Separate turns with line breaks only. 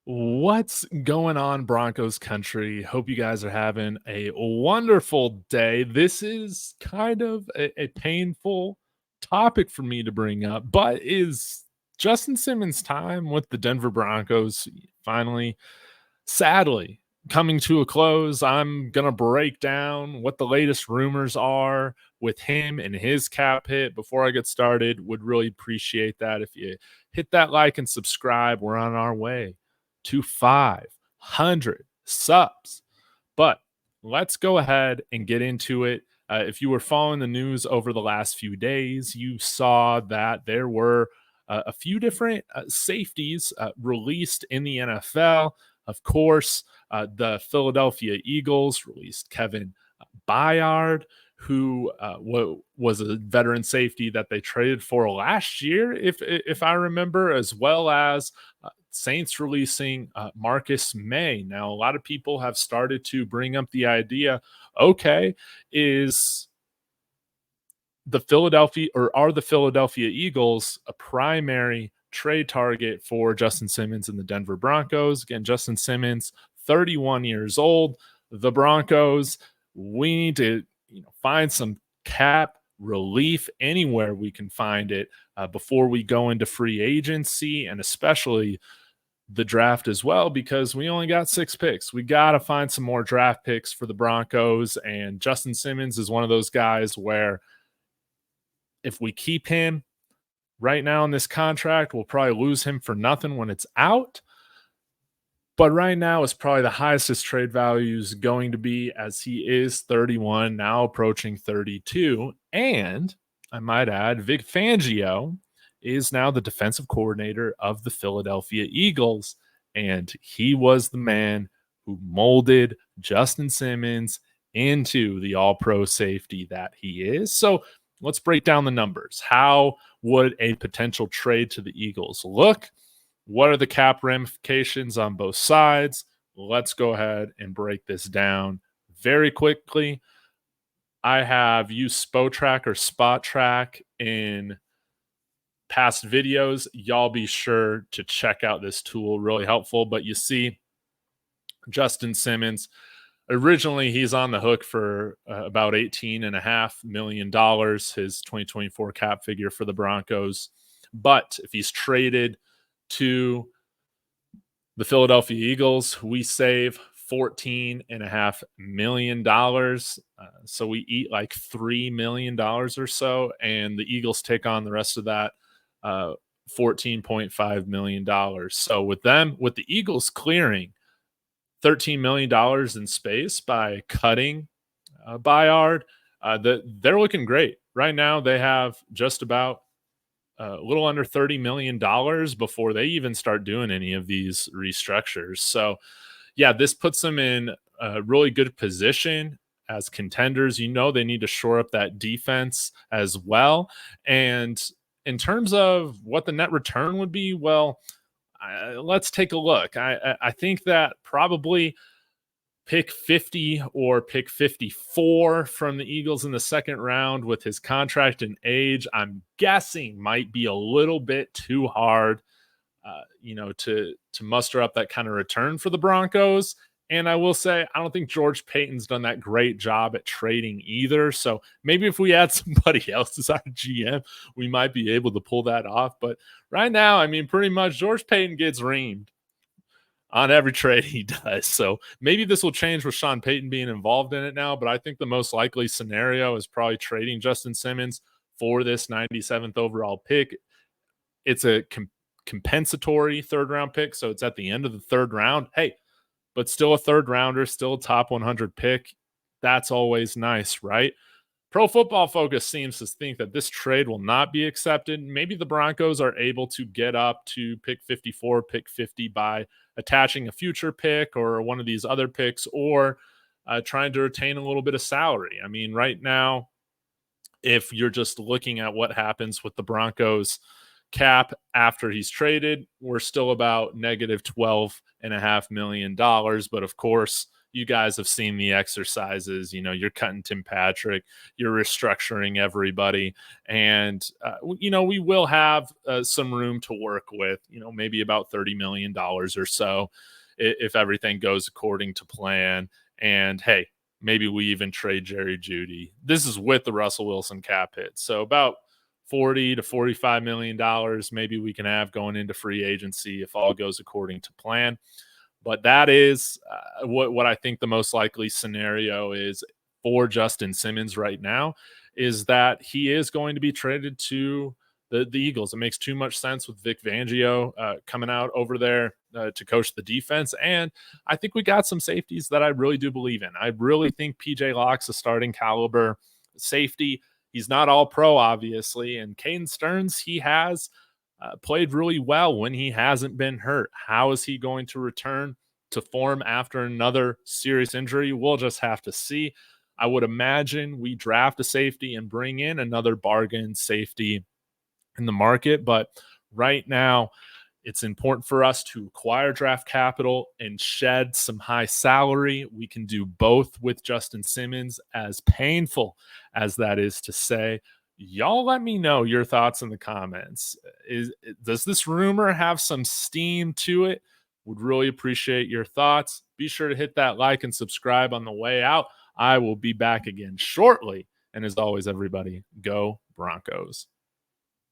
What's going on, Broncos country? Hope you guys are having a wonderful day. This is kind of a painful topic for me to bring up, but is Justin Simmons' time with the Denver Broncos finally, sadly, coming to a close? I'm going to break down what the latest rumors are with him and his cap hit. Before I get started, would really appreciate that if you hit that like and subscribe. We're on our way to 500 subs. But let's go ahead and get into it. If you were following the news over the last few days, you saw that there were a few different safeties released in the NFL. Of course, the Philadelphia Eagles released Kevin Byard, who was a veteran safety that they traded for last year, if I remember, as well as Saints releasing Marcus May. Now, a lot of people have started to bring up the idea, okay, is the Philadelphia or are the Philadelphia Eagles a primary trade target for Justin Simmons and the Denver Broncos? Again, Justin Simmons, 31 years old. The Broncos, we need to find some cap relief anywhere we can find it before we go into free agency, and especially the draft as well, because we only got 6 picks. We got to find some more draft picks for the Broncos, and Justin Simmons is one of those guys where if we keep him right now in this contract, we'll probably lose him for nothing when it's out. But right now is probably the highest his trade value is going to be, as he is 31, now approaching 32. And I might add, Vic Fangio is now the defensive coordinator of the Philadelphia Eagles. And he was the man who molded Justin Simmons into the all-pro safety that he is. So let's break down the numbers. How would a potential trade to the Eagles look? What are the cap ramifications on both sides? Let's go ahead and break this down very quickly. I have used Spotrac or Spot Track in past videos. Y'all be sure to check out this tool. Really helpful. But you see, Justin Simmons, originally he's on the hook for about $18.5 million, his 2024 cap figure for the Broncos. But if he's traded to the Philadelphia Eagles, we save $14.5 million. So we eat like $3 million or so, and the Eagles take on the rest of that $14.5 million. So with the Eagles clearing $13 million in space by cutting Byard, they're looking great. Right now, they have just about a little under $30 million before they even start doing any of these restructures. So, yeah, this puts them in a really good position as contenders. They need to shore up that defense as well. And in terms of what the net return would be, well, let's take a look. I think that probably pick 50 or pick 54 from the Eagles in the second round with his contract and age, I'm guessing might be a little bit too hard, to muster up that kind of return for the Broncos. And I will say, I don't think George Payton's done that great job at trading either. So maybe if we had somebody else as our GM, we might be able to pull that off. But right now, pretty much George Payton gets reamed on every trade he does. So maybe this will change with Sean Payton being involved in it now, but I think the most likely scenario is probably trading Justin Simmons for this 97th overall pick. It's a compensatory third round pick, so it's at the end of the third round. Hey, but still a third rounder, still a top 100 pick. That's always nice, right? Pro Football Focus seems to think that this trade will not be accepted. Maybe the Broncos are able to get up to pick 54, pick 50 by attaching a future pick or one of these other picks, or trying to retain a little bit of salary. Right now, if you're just looking at what happens with the Broncos cap after he's traded, we're still about negative $12.5 million. But of course, you guys have seen the exercises. You're cutting Tim Patrick, you're restructuring everybody, and we will have some room to work with. Maybe about $30 million or so, if everything goes according to plan. And hey, maybe we even trade Jerry Jeudy. This is with the Russell Wilson cap hit, so about $40 to $45 million maybe we can have going into free agency if all goes according to plan. But that is what I think the most likely scenario is for Justin Simmons right now, is that he is going to be traded to the Eagles. It makes too much sense with Vic Fangio coming out over there to coach the defense. And I think we got some safeties that I really do believe in. I really think PJ Locke's a starting caliber safety. He's not all pro, obviously. And Caden Stearns, he has played really well when he hasn't been hurt. How is he going to return to form after another serious injury? We'll just have to see. I would imagine we draft a safety and bring in another bargain safety in the market. But right now, it's important for us to acquire draft capital and shed some high salary. We can do both with Justin Simmons, as painful as that is to say. Y'all let me know your thoughts in the comments. Does this rumor have some steam to it? Would really appreciate your thoughts. Be sure to hit that like and subscribe on the way out. I will be back again shortly. And as always, everybody, go Broncos.